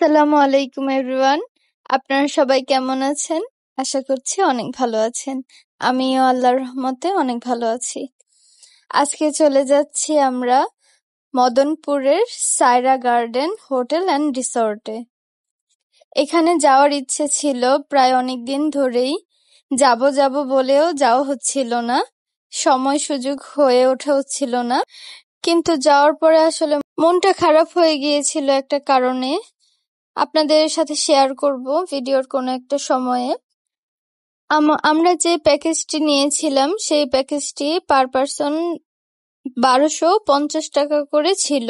আসসালামু আলাইকুম এভরিওয়ান। আপনারা সবাই কেমন আছেন? আশা করছি অনেক ভালো আছেন। আমিও আল্লাহর রহমতে অনেক ভালো আছি। আজকে চলে যাচ্ছি আমরা মদনপুরের সায়রা গার্ডেন হোটেল অ্যান্ড রিসোর্টে। এখানে যাওয়ার ইচ্ছে ছিল প্রায় অনেকদিন ধরেই। যাব বলেও যাওয়া হচ্ছিল না, সময় সুযোগ হয়ে ওঠা হচ্ছিল না। কিন্তু যাওয়ার পরে আসলে মনটা খারাপ হয়ে গিয়েছিল একটা কারণে। আপনাদের সাথে শেয়ার করব ভিডিওর কোনো একটা সময়ে। আমরা যে প্যাকেজটি নিয়েছিলাম সেই প্যাকেজটি পার পারসন 1250 টাকা করে ছিল।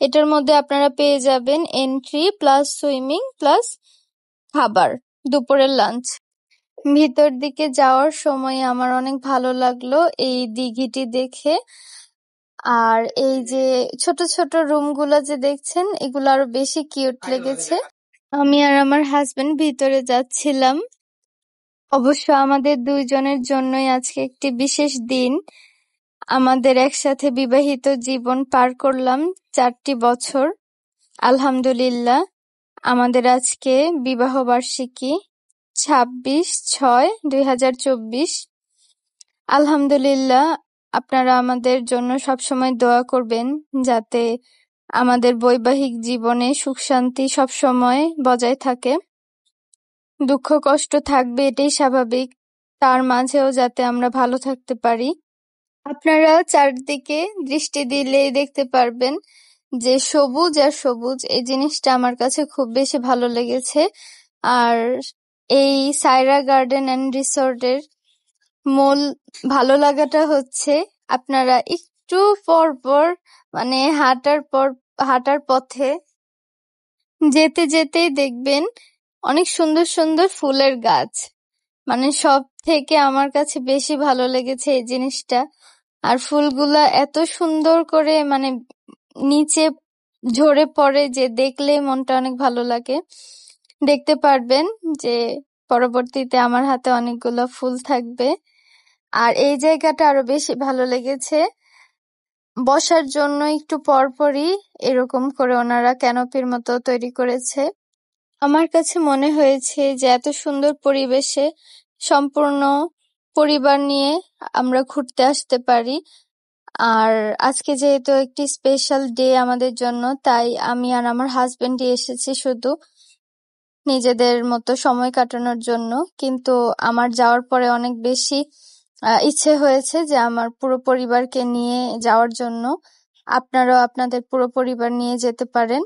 এটার মধ্যে আপনারা পেয়ে যাবেন এন্ট্রি প্লাস সুইমিং প্লাস খাবার, দুপুরের লাঞ্চ। ভিতর দিকে যাওয়ার সময় আমার অনেক ভালো লাগলো এই দিঘিটি দেখে। আর এই যে ছোট ছোট রুমগুলো যে দেখছেন, এগুলো আরো বেশি কিউট লেগেছে। আমি আর আমার হাজবেন্ড ভিতরে যাচ্ছিলাম। অবশ্য আমাদের দুইজনের জন্যই আজকে একটি বিশেষ দিন। আমাদের একসাথে বিবাহিত জীবন পার করলাম 4টি বছর। আলহামদুলিল্লাহ, আমাদের আজকে বিবাহ বার্ষিকী 26/6/2024। আলহামদুলিল্লাহ, আপনারা আমাদের জন্য সবসময় দোয়া করবেন যাতে আমাদের বৈবাহিক জীবনে সুখ শান্তি সবসময় বজায় থাকে। দুঃখ কষ্ট থাকবে, এটাই স্বাভাবিক, তার মাঝেও যাতে আমরা ভালো থাকতে পারি। আপনারা চারদিকে দৃষ্টি দিলেই দেখতে পারবেন যে সবুজ আর সবুজ, এই জিনিসটা আমার কাছে খুব বেশি ভালো লেগেছে। আর এই সায়রা গার্ডেন অ্যান্ড রিসোর্টের মূল ভালো লাগাটা হচ্ছে আপনারা একটু পর পর মানে হাঁটার পথে যেতে যেতেই দেখবেন অনেক সুন্দর সুন্দর ফুলের গাছ। মানে সব থেকে আমার কাছে বেশি ভালো লেগেছে এই জিনিসটা। আর ফুলগুলা এত সুন্দর করে মানে নিচে ঝরে পড়ে যে দেখলেই মনটা অনেক ভালো লাগে। দেখতে পারবেন যে পরবর্তীতে আমার হাতে অনেকগুলো ফুল থাকবে। আর এই জায়গাটা আরো বেশি ভালো লেগেছে, বসার জন্য একটু পরপরই এরকম করে ওনারা ক্যানোপির মতো তৈরি করেছে। আমার কাছে মনে হয়েছে যে এত সুন্দর পরিবেশে সম্পূর্ণ পরিবার নিয়ে আমরা ঘুরতে আসতে পারি। আর আজকে যেহেতু একটি স্পেশাল ডে আমাদের জন্য, তাই আমি আর আমার হাজবেন্ডই এসেছি শুধু নিজেদের মতো সময় কাটানোর জন্য। কিন্তু আমার যাওয়ার পরে অনেক বেশি ইচ্ছে হয়েছে যে আমার পুরো পরিবারকে নিয়ে যাওয়ার জন্য। আপনারাও আপনাদের পুরো পরিবার নিয়ে যেতে পারেন।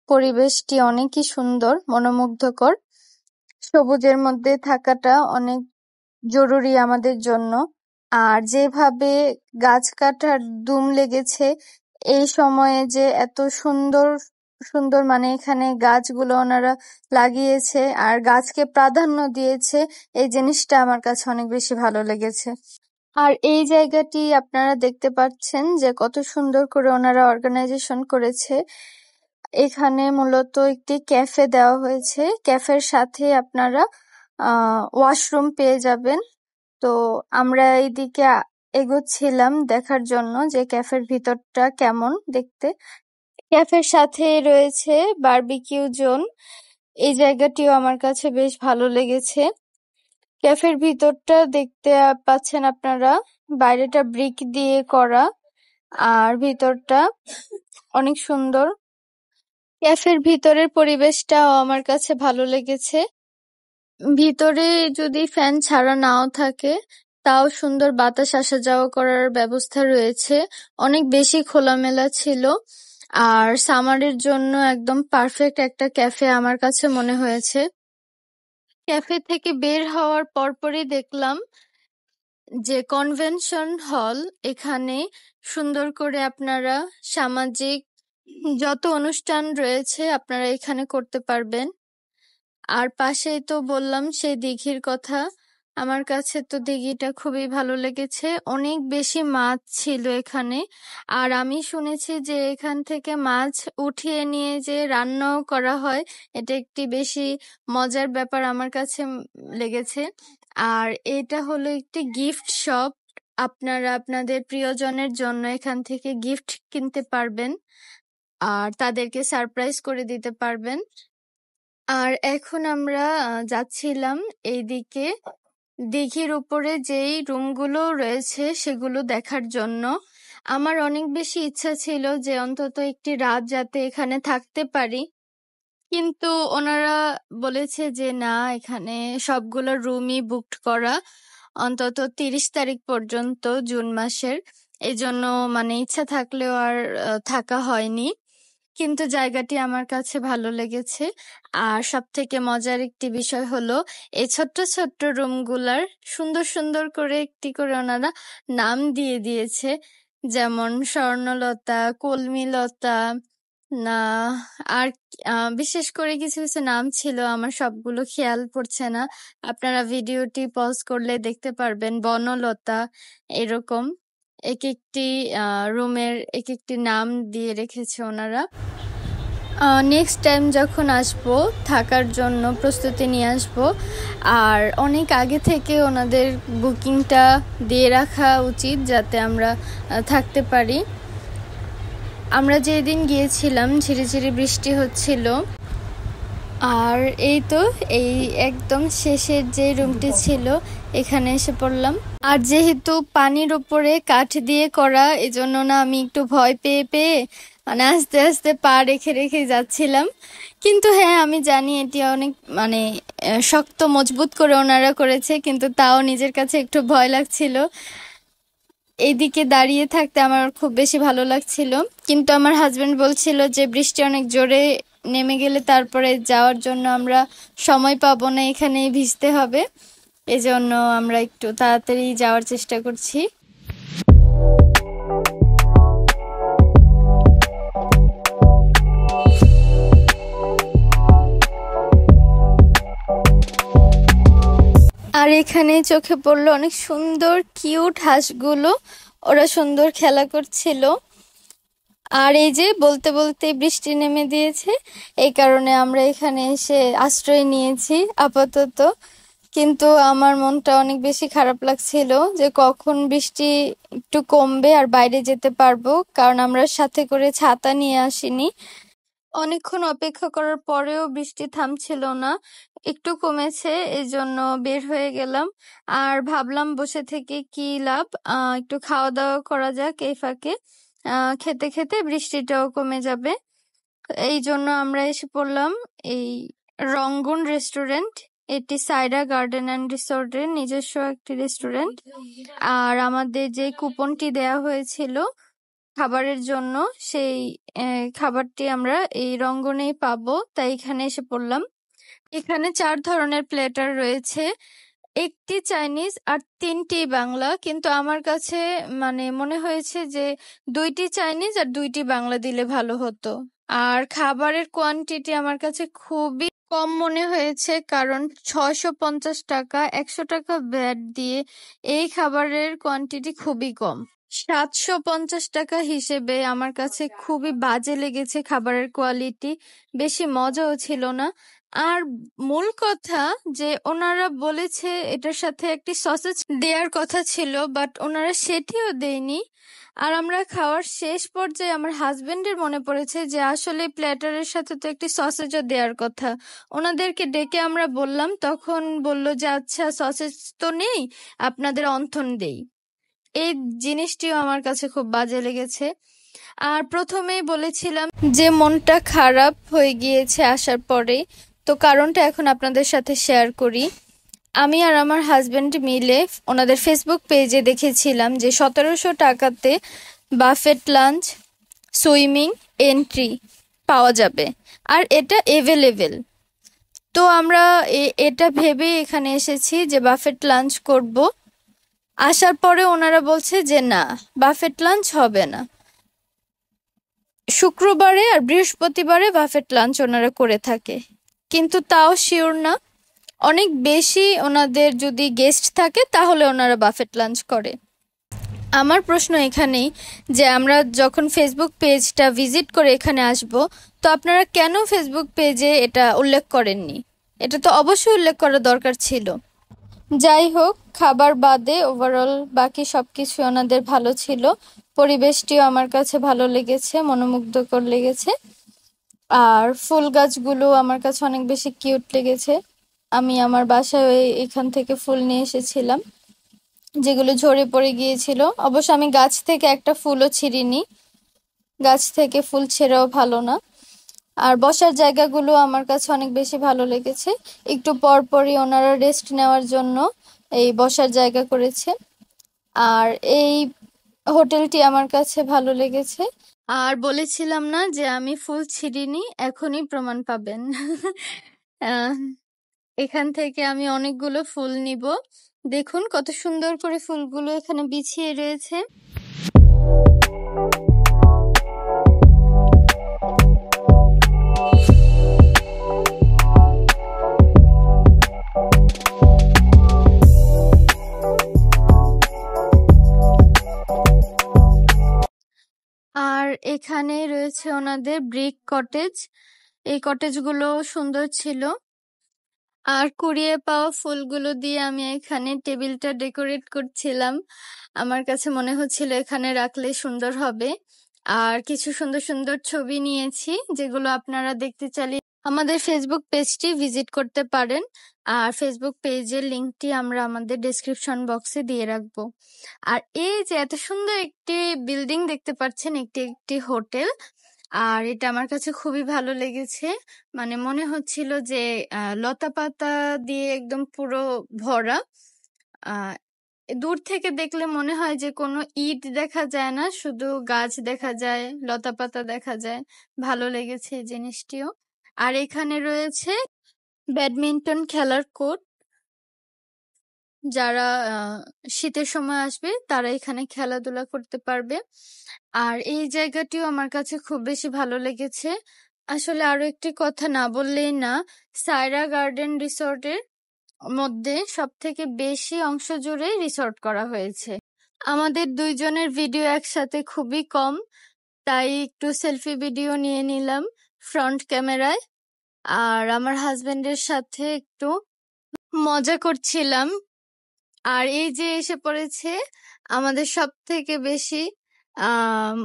পরিবেশটি অনেকই সুন্দর, মনোমুগ্ধকর। সবুজের মধ্যে থাকাটা অনেক জরুরি আমাদের জন্য। আর যেভাবে গাছ কাটার ধুম লেগেছে এই সময়ে, যে এত সুন্দর সুন্দর মানে এখানে গাছগুলো ওনারা লাগিয়েছে আর গাছকে প্রাধান্য দিয়েছে, এই জিনিসটা আমার কাছে অনেক বেশি ভালো লেগেছে। আর এই জায়গাটি আপনারা দেখতে পাচ্ছেন যে কত সুন্দর করে ওনারা অর্গানাইজেশন করেছে। এখানে মূলত একটি ক্যাফে দেওয়া হয়েছে, ক্যাফের সাথে আপনারা ওয়াশরুম পেয়ে যাবেন। তো আমরা এইদিকে এগোচ্ছিলাম দেখার জন্য যে ক্যাফের ভিতরটা কেমন দেখতে। ক্যাফের সাথে রয়েছে বারবিকিউ জোন, এই জায়গাটিও আমার কাছে বেশ ভালো লেগেছে। ক্যাফের ভিতরটা দেখতে পাচ্ছেন আপনারা, বাইরেটা ব্রিক দিয়ে করা আর ভিতরটা অনেক সুন্দর। ক্যাফের ভিতরের পরিবেশটাও আমার কাছে ভালো লেগেছে। ভিতরে যদি ফ্যান ছাড়া নাও থাকে তাও সুন্দর বাতাস আসা যাওয়া করার ব্যবস্থা রয়েছে। অনেক বেশি খোলামেলা ছিল আর সামারের জন্য একদম পারফেক্ট একটা ক্যাফে আমার কাছে মনে হয়েছে। ক্যাফে থেকে বের হওয়ার পরপরই দেখলাম যে কনভেনশন হল, এখানে সুন্দর করে আপনারা সামাজিক যত অনুষ্ঠান রয়েছে আপনারা এখানে করতে পারবেন। আর পাশেই তো বললাম সেই দিঘির কথা, আমার কাছে তো দিঘিটা খুবই ভালো লেগেছে। অনেক বেশি মাছ ছিল এখানে। আর আমি শুনেছি যে এখান থেকে মাছ উঠিয়ে নিয়ে যে রান্নাও করা হয়, এটা একটি বেশি মজার ব্যাপার আমার কাছে লেগেছে। আর এটা হলো একটি গিফট শপ, আপনারা আপনাদের প্রিয়জনের জন্য এখান থেকে গিফট কিনতে পারবেন আর তাদেরকে সারপ্রাইজ করে দিতে পারবেন। আর এখন আমরা যাচ্ছিলাম এইদিকে দিঘির উপরে যেই রুমগুলো রয়েছে সেগুলো দেখার জন্য। আমার অনেক বেশি ইচ্ছা ছিল যে অন্তত একটি রাত যাতে এখানে থাকতে পারি, কিন্তু ওনারা বলেছে যে না, এখানে সবগুলো রুমই বুকড করা অন্তত 30 তারিখ পর্যন্ত জুন মাসের। এই জন্য মানে ইচ্ছা থাকলেও আর থাকা হয়নি, কিন্তু জায়গাটি আমার কাছে ভালো লেগেছে। আর সব থেকে মজার একটি বিষয় হলো এই ছোট্ট ছোট্ট রুমগুলার সুন্দর সুন্দর করে একটি করে ওনারা নাম দিয়ে দিয়েছে, যেমন স্বর্ণলতা, কলমিলতা, না আর বিশেষ করে কিছু কিছু নাম ছিল, আমার সবগুলো খেয়াল পড়ছে না। আপনারা ভিডিওটি পজ করলে দেখতে পারবেন। বনলতা, এরকম এক একটি রুমের এক একটি নাম দিয়ে রেখেছে ওনারা। নেক্সট টাইম যখন আসবো থাকার জন্য প্রস্তুতি নিয়ে আসবো, আর অনেক আগে থেকে ওনাদের বুকিংটা দিয়ে রাখা উচিত যাতে আমরা থাকতে পারি। আমরা যেদিন গিয়েছিলাম ঝিরিঝিরি বৃষ্টি হচ্ছিল, আর এই তো এই একদম শেষের যে রুমটি ছিল এখানে এসে পড়লাম। আর যেহেতু পানির উপরে কাঠ দিয়ে করা, এজন্য না আমি একটু ভয় পেয়ে পেয়ে মানে আস্তে আস্তে পা রেখে রেখে যাচ্ছিলাম। কিন্তু হ্যাঁ, আমি জানি এটি অনেক মানে শক্ত মজবুত করে ওনারা করেছে, কিন্তু তাও নিজের কাছে একটু ভয় লাগছিল। এইদিকে দাঁড়িয়ে থাকতে আমার খুব বেশি ভালো লাগছিল, কিন্তু আমার হাজবেন্ড বলছিল যে বৃষ্টি অনেক জোরে নেমে গেলে তারপরে যাওয়ার জন্য আমরা সময় পাবো না, এখানেই ভিজতে হবে। এজন্য আমরা একটু তাড়াতাড়ি যাওয়ার চেষ্টা করছি। আর এখানে চোখে পড়লো অনেক সুন্দর কিউট হাঁসগুলো, ওরা সুন্দর খেলা করছিল। আর এই যে বলতে বলতে বৃষ্টি নেমে দিয়েছে, এই কারণে আমরা এখানে এসে আশ্রয় নিয়েছি আপাতত। কিন্তু আমার মনটা অনেক বেশি খারাপ লাগছিল যে কখন বৃষ্টি একটু কমবে আর বাইরে যেতে পারবো, কারণ আমরা সাথে করে ছাতা নিয়ে আসিনি। অনেকক্ষণ অপেক্ষা করার পরেও বৃষ্টি থামছিল না, একটু কমেছে, এই জন্য বের হয়ে গেলাম। আর ভাবলাম বসে থেকে কি লাভ, একটু খাওয়া দাওয়া করা যাক এই ফাঁকে। খেতে খেতে বৃষ্টিটাও কমে যাবে। এই জন্য আমরা এসে পড়লাম এই রঙ্গন রেস্টুরেন্ট। এটি সাইরা গার্ডেন অ্যান্ড রিসোর্টের নিজস্ব একটি রেস্টুরেন্ট। আর আমাদের যে কুপনটি দেয়া হয়েছিল খাবারের জন্য, সেই খাবারটি আমরা এই রঙ্গনেই পাবো, তাই এখানে এসে পড়লাম। এখানে 4 ধরনের প্লেটার রয়েছে, একটি চাইনিজ আর 3টি বাংলা, কিন্তু আমার কাছে মানে মনে হয়েছে যে 2টি চাইনিজ আর 2টি বাংলা দিলে ভালো হতো। আর খাবারের কোয়ান্টিটি আমার কাছে খুবই কম মনে হয়েছে, কারণ 650 টাকা, 100 টাকা ভ্যাট দিয়ে এই খাবারের কোয়ান্টিটি খুবই কম। 750 টাকা হিসেবে আমার কাছে খুবই বাজে লেগেছে খাবারের কোয়ালিটি, বেশি মজাও ছিল না। আর মূল কথা যে ওনারা বলেছে এটার সাথে একটি সসেজ দেওয়ার কথা ছিল, বাট ওনারা সেটিও দেয়নি। আর আমরা খাওয়ার শেষ পর্যায়ে আমার হাজবেন্ডের মনে পড়েছে যে আসলে প্ল্যাটারের সাথে তো একটি সসেজও দেওয়ার কথা। ওনাদেরকে ডেকে আমরা বললাম, তখন বলল যে আচ্ছা সসেজ তো নেই, আপনাদের অন্থন দেই। এই জিনিসটিও আমার কাছে খুব বাজে লেগেছে। আর প্রথমেই বলেছিলাম যে মনটা খারাপ হয়ে গিয়েছে আসার পরে, তো কারণটা এখন আপনাদের সাথে শেয়ার করি। আমি আর আমার হাজবেন্ড মিলে ওনাদের ফেসবুক পেজে দেখেছিলাম যে 1700 টাকাতে বাফেট লাঞ্চ, সুইমিং, এন্ট্রি পাওয়া যাবে, আর এটা এভেলেবেল। তো আমরা এটা ভেবে এখানে এসেছি যে বাফেট লাঞ্চ করব। আসার পরে ওনারা বলছে যে না, বাফেট লাঞ্চ হবে না। শুক্রবারে আর বৃহস্পতিবারে বাফেট লাঞ্চ ওনারা করে থাকে, কিন্তু তাও শিওর না। অনেক বেশি ওনাদের যদি গেস্ট থাকে তাহলে ওনারা বাফেট লাঞ্চ করে। আমার প্রশ্ন এখানেই যে আমরা যখন ফেসবুক পেজটা ভিজিট করে এখানে আসব, তো আপনারা কেন ফেসবুক পেজে এটা উল্লেখ করেননি? এটা তো অবশ্যই উল্লেখ করা দরকার ছিল। যাই হোক, খাবার বাদে ওভারঅল বাকি সবকিছু ওনাদের ভালো ছিল, পরিবেশটিও আমার কাছে ভালো লেগেছে, মনোমুগ্ধকর লেগেছে। আর ফুল গাছগুলো আমার কাছে অনেক বেশি কিউট লেগেছে। আমি আমার বাসায় এখান থেকে ফুল নিয়ে এসেছিলাম, যেগুলো ঝরে পড়ে গিয়েছিল। অবশ্য আমি গাছ থেকে একটা ফুলও ছিঁড়িনি, গাছ থেকে ফুল ছেঁড়াও ভালো না। আর বসার জায়গাগুলো আমার কাছে অনেক বেশি ভালো লেগেছে। একটু পর পরই ওনারা রেস্ট নেওয়ার জন্য এই বসার জায়গা করেছে। আর এই হোটেলটি আমার কাছে ভালো লেগেছে। আর বলেছিলাম না যে আমি ফুল ছিঁড়িনি, এখনই প্রমাণ পাবেন। আহ, এখান থেকে আমি অনেকগুলো ফুল নিব। দেখুন কত সুন্দর করে ফুলগুলো এখানে বিছিয়ে রয়েছে। আর এখানে রয়েছে ওনাদের ব্রিক কটেজ। এই কটেজগুলো সুন্দর ছিল। আর কুড়িয়ে পাওয়া ফুলগুলো দিয়ে আমি এখানে টেবিলটা ডেকোরেট করছিলাম। আমার কাছে মনে হচ্ছিল এখানে রাখলে সুন্দর হবে। আর কিছু সুন্দর সুন্দর ছবি নিয়েছি, যেগুলো আপনারা দেখতে চাইলে আমাদের ফেসবুক পেজটি ভিজিট করতে পারেন। আর ফেসবুক পেজের লিংকটি আমরা আমাদের ডেসক্রিপশন বক্সে দিয়ে রাখবো। আর এই যে এত সুন্দর একটি বিল্ডিং দেখতে পাচ্ছেন, একটি একটি হোটেল। আর এটা আমার কাছে খুবই ভালো লেগেছে। মানে মনে হচ্ছিল যে লতা পাতা দিয়ে একদম পুরো ভরা। আহ দূর থেকে দেখলে মনে হয় যে কোনো ইট দেখা যায় না, শুধু গাছ দেখা যায়, লতা পাতা দেখা যায়। ভালো লেগেছে এই জিনিসটিও। আর এখানে রয়েছে ব্যাডমিন্টন খেলার কোর্ট। যারা শীতের সময় আসবে তারা এখানে খেলাধুলা করতে পারবে। আর এই জায়গাটিও আমার কাছে খুব বেশি ভালো লেগেছে। আসলে আরো একটি কথা না বললেই না, সায়রা গার্ডেন রিসোর্টের মধ্যে সব থেকে বেশি অংশ জুড়ে রিসোর্ট করা হয়েছে। আমাদের দুইজনের ভিডিও একসাথে খুবই কম, তাই একটু সেলফি ভিডিও নিয়ে নিলাম ফ্রন্ট ক্যামেরায়। আর আমার হাজবেন্ডের সাথে একটু মজা করছিলাম। আর এই যে এসে পড়েছে আমাদের সব থেকে বেশি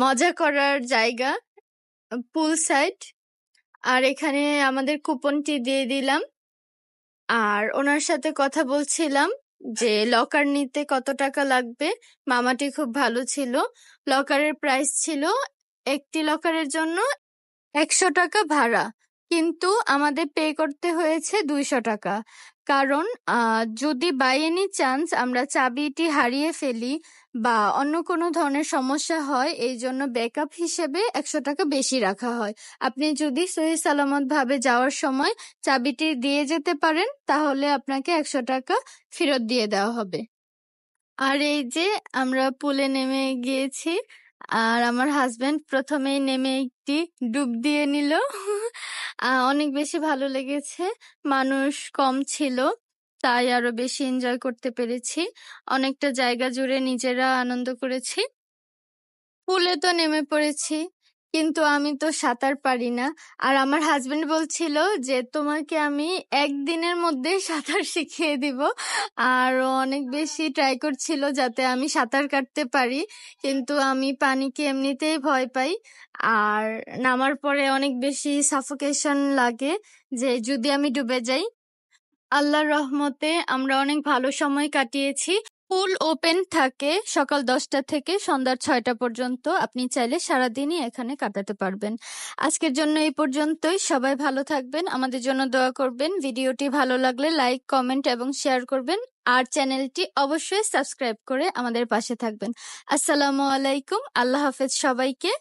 মজা করার জায়গা, পুল সাইড। আর এখানে আমাদের কুপনটি দিয়ে দিলাম। আর ওনার সাথে কথা বলছিলাম যে লকার নিতে কত টাকা লাগবে। মামাটি খুব ভালো ছিল। লকারের প্রাইস ছিল একটি লকারের জন্য 100 টাকা ভাড়া, কিন্তু আমাদের পে করতে হয়েছে 200 টাকা। কারণ যদি বাই এনি চান্স আমরা চাবিটি হারিয়ে ফেলি বা অন্য কোনো ধরনের সমস্যা হয়, এই জন্য ব্যাকআপ হিসেবে 100 টাকা বেশি রাখা হয়। আপনি যদি সহি সালামত ভাবে যাওয়ার সময় চাবিটি দিয়ে যেতে পারেন, তাহলে আপনাকে 100 টাকা ফেরত দিয়ে দেওয়া হবে। আর এই যে আমরা পুলে নেমে গিয়েছি। আর আমার হাজবেন্ড প্রথমেই নেমে একটি ডুব দিয়ে নিল। অনেক বেশি ভালো লেগেছে। মানুষ কম ছিল, তাই আরো বেশি এনজয় করতে পেরেছি। অনেকটা জায়গা জুড়ে নিজেরা আনন্দ করেছি। পুলে তো নেমে পড়েছি, কিন্তু আমি তো সাঁতার পারি না। আর আমার হাজবেন্ড বলছিল যে তোমাকে আমি একদিনের মধ্যে সাঁতার শিখিয়ে দিব। আর ও অনেক বেশি ট্রাই করছিল যাতে আমি সাঁতার কাটতে পারি, কিন্তু আমি পানিকে এমনিতেই ভয় পাই। আর নামার পরে অনেক বেশি সাফোকেশন লাগে যে যদি আমি ডুবে যাই। আল্লাহর রহমতে আমরা অনেক ভালো সময় কাটিয়েছি। পুল ওপেন থাকে সকাল 10টা থেকে সন্ধ্যা 6টা পর্যন্ত। আপনি চাইলে সারাদিনই এখানে কাটাতে পারবেন। আজকের জন্য এই পর্যন্তই। সবাই ভালো থাকবেন, আমাদের জন্য দোয়া করবেন। ভিডিওটি ভালো লাগলে লাইক, কমেন্ট এবং শেয়ার করবেন। আর চ্যানেলটি অবশ্যই সাবস্ক্রাইব করে আমাদের পাশে থাকবেন। আসসালামু আলাইকুম, আল্লাহ হাফেজ সবাইকে।